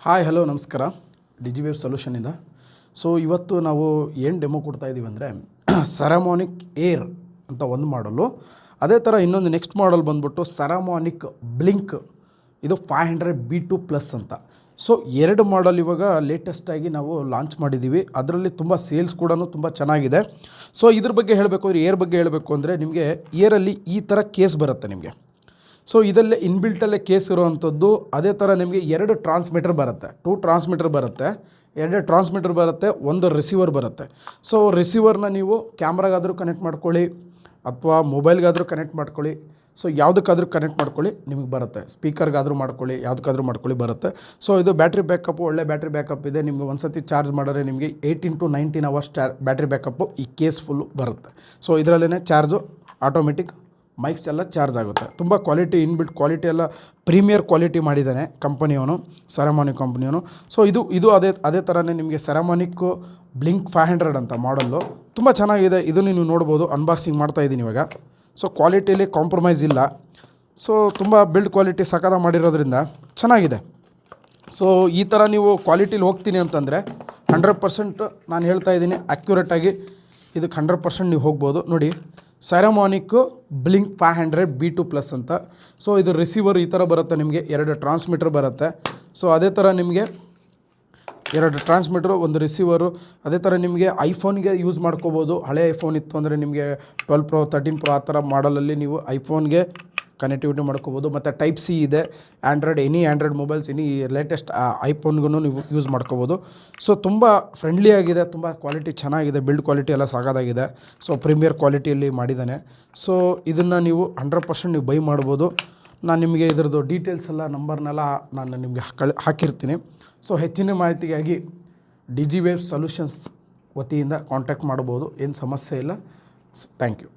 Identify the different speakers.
Speaker 1: Hi hello ನಮಸ್ಕಾರ. ಡಿಜಿವೇವ್ ಸೊಲ್ಯೂಷನಿಂದ. So ಇವತ್ತು ನಾವು ಏನು ಡೆಮೋ ಕೊಡ್ತಾ ಇದ್ದೀವಿ ಅಂದರೆ ಸೆರಾಮೋನಿಕ್ ಏರ್ ಅಂತ ಒಂದು ಮಾಡಲು, ಅದೇ ಥರ ಇನ್ನೊಂದು ನೆಕ್ಸ್ಟ್ ಮಾಡಲ್ ಬಂದ್ಬಿಟ್ಟು ಸೆರಾಮೋನಿಕ್ ಬ್ಲಿಂಕ್, ಇದು 500 B2+ ಅಂತ. ಸೊ ಎರಡು ಮಾಡಲ್ ಇವಾಗ ಲೇಟೆಸ್ಟಾಗಿ ನಾವು ಲಾಂಚ್ ಮಾಡಿದ್ದೀವಿ. ಅದರಲ್ಲಿ ತುಂಬ ಸೇಲ್ಸ್ ಕೂಡ ತುಂಬ ಚೆನ್ನಾಗಿದೆ. ಸೊ ಇದ್ರ ಬಗ್ಗೆ ಹೇಳಬೇಕು ಅಂದರೆ, ಏರ್ ಬಗ್ಗೆ ಹೇಳಬೇಕು ಅಂದರೆ, ನಿಮಗೆ ಏರಲ್ಲಿ ಈ ಥರ ಕೇಸ್ ಬರುತ್ತೆ ನಿಮಗೆ. ಸೊ ಇದಲ್ಲೇ ಇನ್ಬಿಲ್ಟಲ್ಲೇ ಕೇಸ್ ಇರುವಂಥದ್ದು. ಅದೇ ಥರ ನಿಮಗೆ 2 ಟ್ರಾನ್ಸ್ಮಿಟರ್ ಬರುತ್ತೆ, 2 ಟ್ರಾನ್ಸ್ಮಿಟರ್ ಬರುತ್ತೆ, 2 ಟ್ರಾನ್ಸ್ಮಿಟರ್ ಬರುತ್ತೆ, ಒಂದು ರಿಸೀವರ್ ಬರುತ್ತೆ. ಸೊ ರಿಸೀವರ್ನ ನೀವು ಕ್ಯಾಮ್ರಾಗಾದರೂ ಕನೆಕ್ಟ್ ಮಾಡ್ಕೊಳ್ಳಿ ಅಥವಾ ಮೊಬೈಲ್ಗಾದರೂ ಕನೆಕ್ಟ್ ಮಾಡ್ಕೊಳ್ಳಿ. ಸೊ ಯಾವುದಕ್ಕಾದ್ರೂ ಕನೆಕ್ಟ್ ಮಾಡ್ಕೊಳ್ಳಿ, ನಿಮಗೆ ಬರುತ್ತೆ. ಸ್ಪೀಕರ್ಗಾದರೂ ಮಾಡ್ಕೊಳ್ಳಿ, ಯಾವುದಕ್ಕಾದ್ರೂ ಮಾಡ್ಕೊಳ್ಳಿ, ಬರುತ್ತೆ. ಸೊ ಇದು ಬ್ಯಾಟ್ರಿ ಬ್ಯಾಕಪ್ಪು ಒಳ್ಳೆ ಬ್ಯಾಟ್ರಿ ಬ್ಯಾಕಪ್ ಇದೆ. ನಿಮಗೆ ಒಂದು ಸತಿ ಚಾರ್ಜ್ ಮಾಡಿದ್ರೆ ನಿಮಗೆ 18 to 19 ಅವರ್ಸ್ ಬ್ಯಾಟ್ರಿ ಬ್ಯಾಕಪ್ಪು ಈ ಕೇಸ್ ಫುಲ್ಲು ಬರುತ್ತೆ. ಸೊ ಇದರಲ್ಲೇ ಚಾರ್ಜು ಆಟೋಮೆಟಿಕ್, ಮೈಕ್ಸ್ ಎಲ್ಲ ಚಾರ್ಜ್ ಆಗುತ್ತೆ. ತುಂಬ ಕ್ವಾಲಿಟಿ, ಇನ್ಬಿಲ್ಟ್ ಕ್ವಾಲಿಟಿ ಎಲ್ಲ ಪ್ರೀಮಿಯರ್ ಕ್ವಾಲಿಟಿ ಮಾಡಿದ್ದಾನೆ ಕಂಪನಿಯವನು, ಸೆರಾಮೋನಿಕ್ ಕಂಪ್ನಿಯವನು. ಸೊ ಇದು ಅದೇ ಥರನೇ ನಿಮಗೆ ಸೆರಾಮೋನಿಕ್ಕು ಬ್ಲಿಂಕ್ 500 ಅಂತ ಮಾಡಲ್ಲು ತುಂಬ ಚೆನ್ನಾಗಿದೆ. ಇದನ್ನು ನೀವು ನೋಡ್ಬೋದು. ಅನ್ಬಾಕ್ಸಿಂಗ್ ಮಾಡ್ತಾಯಿದ್ದೀನಿ ಇವಾಗ. ಸೊ ಕ್ವಾಲಿಟಿಯಲ್ಲಿ ಕಾಂಪ್ರಮೈಸ್ ಇಲ್ಲ. ಸೊ ತುಂಬ ಬಿಲ್ಡ್ ಕ್ವಾಲಿಟಿ ಸಖತ್ತಾಗಿ ಮಾಡಿರೋದ್ರಿಂದ ಚೆನ್ನಾಗಿದೆ. ಸೊ ಈ ಥರ ನೀವು ಕ್ವಾಲಿಟಿಲಿ ಹೋಗ್ತೀನಿ ಅಂತಂದರೆ 100% ನಾನು ಹೇಳ್ತಾ ಇದ್ದೀನಿ, ಅಕ್ಯುರೇಟಾಗಿ ಇದಕ್ಕೆ 100% ನೀವು ಹೋಗ್ಬೋದು. ನೋಡಿ, ಸೆರಾಮೋನಿಕ್ಕು ಬ್ಲಿಂಕ್ 500 B2+ ಅಂತ. ಸೊ ಇದು ರಿಸೀವರ್ ಈ ಥರ ಬರುತ್ತೆ ನಿಮಗೆ, 2 ಟ್ರಾನ್ಸ್ಮಿಟರ್ ಬರುತ್ತೆ. ಸೊ ಅದೇ ಥರ ನಿಮಗೆ 2 ಟ್ರಾನ್ಸ್ಮಿಟ್ರು, ಒಂದು ರಿಸೀವರು. ಅದೇ ಥರ ನಿಮಗೆ ಐಫೋನ್ಗೆ ಯೂಸ್ ಮಾಡ್ಕೋಬೋದು. ಹಳೆ ಐಫೋನ್ ಇತ್ತು ಅಂದರೆ ನಿಮಗೆ 12 Pro 13 Pro ಆ ಥರ ಮಾಡಲಲ್ಲಿ ನೀವು ಐಫೋನ್ಗೆ ಕನೆಕ್ಟಿವಿಟಿ ಮಾಡ್ಕೋಬೋದು. ಮತ್ತು ಟೈಪ್ ಸಿ ಇದೆ. ಆ್ಯಂಡ್ರಾಯ್ಡ್ ಮೊಬೈಲ್ಸ್, ಲೇಟೆಸ್ಟ್ ಐಫೋನ್ಗೂ ನೀವು ಯೂಸ್ ಮಾಡ್ಕೋಬೋದು. ಸೊ ತುಂಬ ಫ್ರೆಂಡ್ಲಿ ಆಗಿದೆ, ತುಂಬ ಕ್ವಾಲಿಟಿ ಚೆನ್ನಾಗಿದೆ, ಬಿಲ್ಡ್ ಕ್ವಾಲಿಟಿ ಎಲ್ಲ ಸಾಕಾಗಿದೆ. ಸೊ ಪ್ರೀಮಿಯರ್ ಕ್ವಾಲಿಟಿಯಲ್ಲಿ ಮಾಡಿದ್ದಾನೆ. ಸೊ ಇದನ್ನು ನೀವು 100% ನೀವು ಬೈ ಮಾಡ್ಬೋದು. ನಾನು ನಿಮಗೆ ಇದರದ್ದು ಡೀಟೇಲ್ಸ್ ಎಲ್ಲ, ನಂಬರ್ನೆಲ್ಲ ನಾನು ನಿಮಗೆ ಹಾಕಿರ್ತೀನಿ. ಸೊ ಹೆಚ್ಚಿನ ಮಾಹಿತಿಗಾಗಿ ಡಿಜಿವೇವ್ ಸೊಲ್ಯೂಷನ್ಸ್ ವತಿಯಿಂದ ಕಾಂಟ್ಯಾಕ್ಟ್ ಮಾಡ್ಬೋದು, ಏನು ಸಮಸ್ಯೆ ಇಲ್ಲ. Thank you.